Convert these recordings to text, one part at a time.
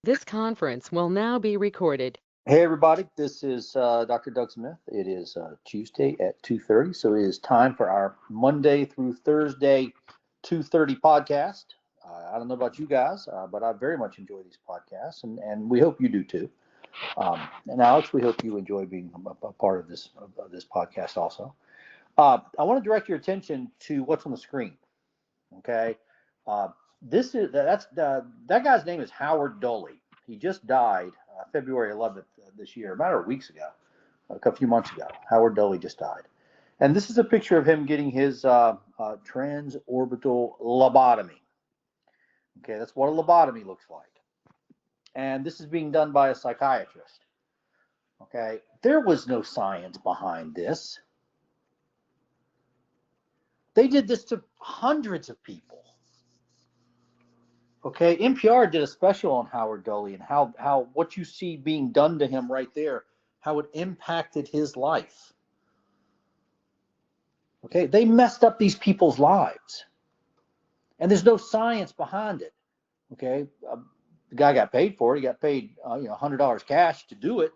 This conference will now be recorded. Hey everybody, this is Dr. Doug Smith. It is Tuesday at 2:30, so it is time for our Monday through Thursday 2:30 podcast. I don't know about you guys, but I very much enjoy these podcasts, and we hope you do too. And Alex, we hope you enjoy being a part of this podcast also. I want to direct your attention to what's on the screen. Okay, that guy's name is Howard Doley. He just died February 11th this year, a matter of weeks ago, a few months ago. Howard Doley just died. And this is a picture of him getting his transorbital lobotomy. Okay, that's what a lobotomy looks like. And this is being done by a psychiatrist. Okay, there was no science behind this. They did this to hundreds of people. Okay, NPR did a special on Howard Doley and how what you see being done to him right there, how it impacted his life. Okay, they messed up these people's lives. And there's no science behind it. Okay, the guy got paid for it. He got paid $100 cash to do it.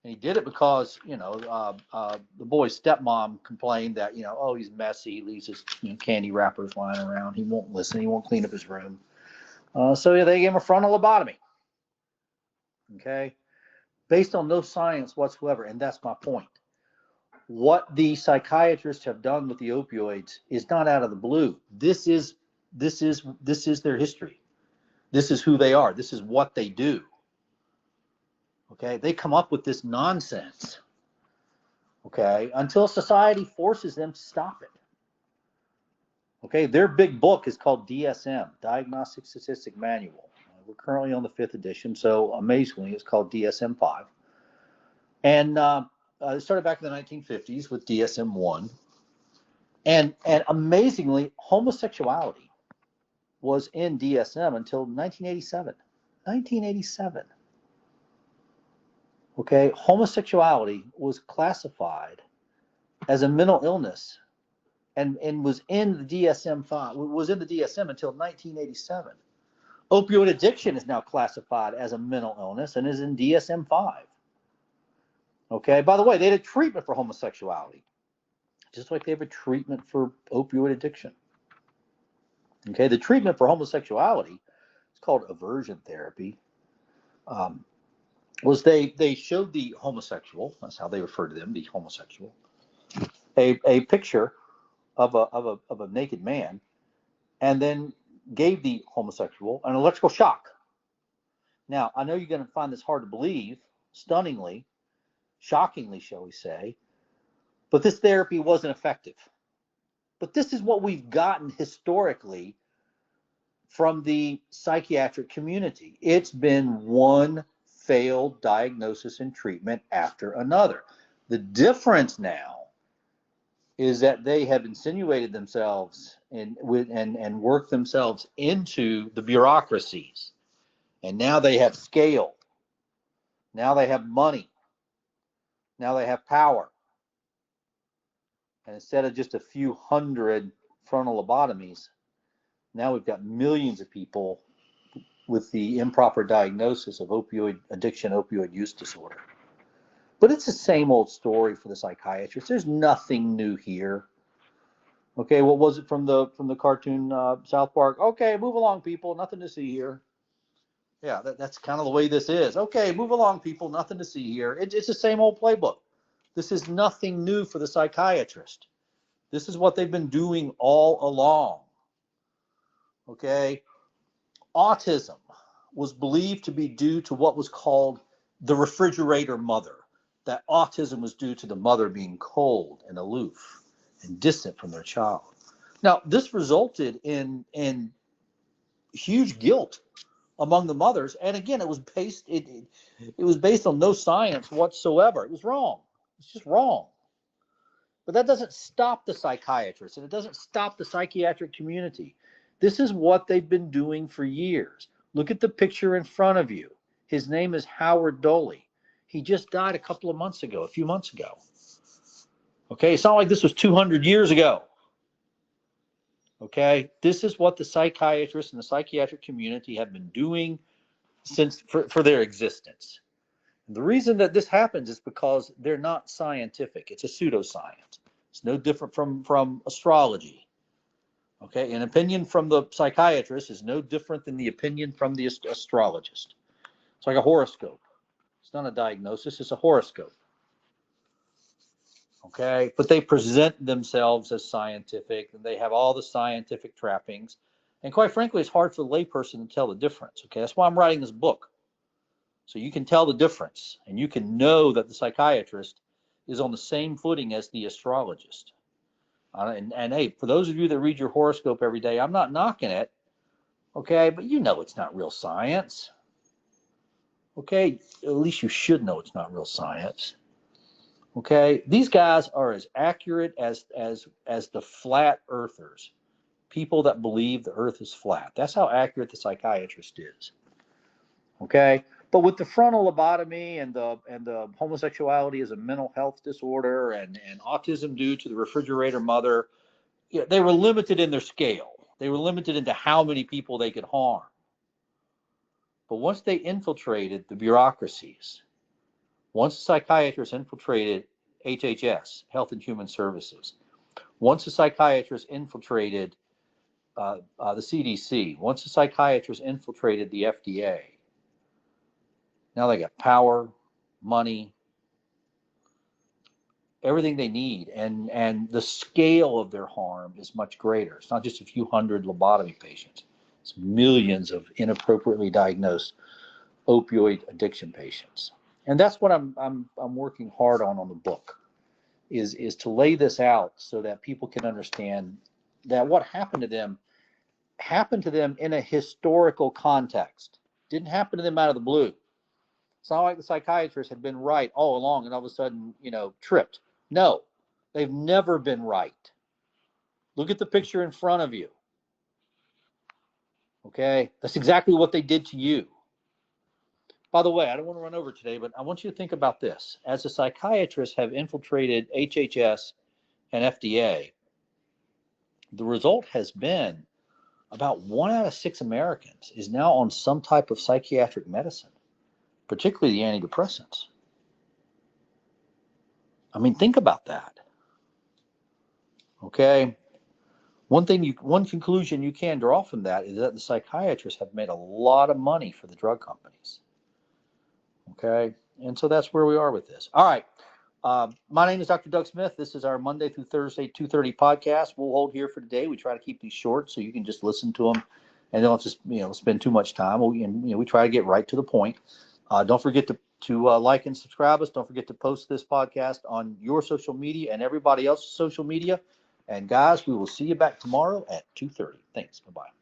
And he did it because, the boy's stepmom complained that, oh, he's messy. He leaves his candy wrappers lying around. He won't listen. He won't clean up his room. So they gave him a frontal lobotomy, okay, based on no science whatsoever. And that's my point. What the psychiatrists have done with the opioids is not out of the blue. This is their history. This is who they are. This is what they do. Okay, they come up with this nonsense, okay, until society forces them to stop it. Okay, their big book is called DSM, Diagnostic Statistic Manual. We're currently on the 5th edition, so amazingly, it's called DSM-5. And it started back in the 1950s with DSM-1. And amazingly, homosexuality was in DSM until 1987. 1987. Okay, homosexuality was classified as a mental illness and was in the DSM-5, was in the DSM until 1987. Opioid addiction is now classified as a mental illness and is in DSM-5. Okay, by the way, they had a treatment for homosexuality, just like they have a treatment for opioid addiction. Okay, the treatment for homosexuality, it's called aversion therapy, was they showed the homosexual, that's how they refer to them, the homosexual, a picture of a naked man, and then gave the homosexual an electrical shock. Now, I know you're going to find this hard to believe, stunningly, shockingly, shall we say, but this therapy wasn't effective. But this is what we've gotten historically from the psychiatric community. It's been one failed diagnosis and treatment after another. The difference now is that they have insinuated themselves and worked themselves into the bureaucracies. And now they have scale. Now they have money. Now they have power. And instead of just a few hundred frontal lobotomies, now we've got millions of people with the improper diagnosis of opioid addiction, opioid use disorder. But it's the same old story for the psychiatrist. There's nothing new here. Okay, what was it from the cartoon South Park? Okay, move along, people. Nothing to see here. Yeah, that's kind of the way this is. Okay, move along, people. Nothing to see here. It's the same old playbook. This is nothing new for the psychiatrist. This is what they've been doing all along. Okay, autism was believed to be due to what was called the refrigerator mother. That autism was due to the mother being cold and aloof and distant from their child. Now, this resulted in huge guilt among the mothers, and again, it was based on no science whatsoever. It was wrong. It's just wrong. But that doesn't stop the psychiatrists, and it doesn't stop the psychiatric community. This is what they've been doing for years. Look at the picture in front of you. His name is Howard Doley. He just died a few months ago. Okay, it's not like this was 200 years ago. Okay, this is what the psychiatrists and the psychiatric community have been doing since for their existence. The reason that this happens is because they're not scientific. It's a pseudoscience. It's no different from astrology. Okay, an opinion from the psychiatrist is no different than the opinion from the astrologist. It's like a horoscope. It's not a diagnosis, it's a horoscope. Okay, but they present themselves as scientific, and they have all the scientific trappings. And quite frankly, it's hard for the layperson to tell the difference. Okay, that's why I'm writing this book. So you can tell the difference, and you can know that the psychiatrist is on the same footing as the astrologist. And hey, for those of you that read your horoscope every day, I'm not knocking it, okay, but you know it's not real science. Okay, at least you should know it's not real science. Okay, these guys are as accurate as the flat earthers, people that believe the earth is flat. That's how accurate the psychiatrist is. Okay, but with the frontal lobotomy and the homosexuality as a mental health disorder and autism due to the refrigerator mother, you know, they were limited in their scale. They were limited into how many people they could harm. But once they infiltrated the bureaucracies, once the psychiatrists infiltrated HHS, Health and Human Services, once the psychiatrists infiltrated the CDC, once the psychiatrists infiltrated the FDA, now they got power, money, everything they need, and the scale of their harm is much greater. It's not just a few hundred lobotomy patients. It's millions of inappropriately diagnosed opioid addiction patients. And that's what I'm working hard on the book, is to lay this out so that people can understand that what happened to them in a historical context. Didn't happen to them out of the blue. It's not like the psychiatrist had been right all along and all of a sudden, tripped. No, they've never been right. Look at the picture in front of you. Okay, that's exactly what they did to you. By the way, I don't want to run over today, but I want you to think about this. As the psychiatrists have infiltrated HHS and FDA, the result has been about 1 out of 6 Americans is now on some type of psychiatric medicine, particularly the antidepressants. I mean, think about that. Okay. One conclusion you can draw from that is that the psychiatrists have made a lot of money for the drug companies. Okay. And so that's where we are with this. All right. My name is Dr. Doug Smith. This is our Monday through Thursday 2:30 podcast. We'll hold here for today. We try to keep these short so you can just listen to them and don't just spend too much time. We try to get right to the point. Don't forget to like and subscribe us. Don't forget to post this podcast on your social media and everybody else's social media. And guys, we will see you back tomorrow at 2:30. Thanks. Bye-bye.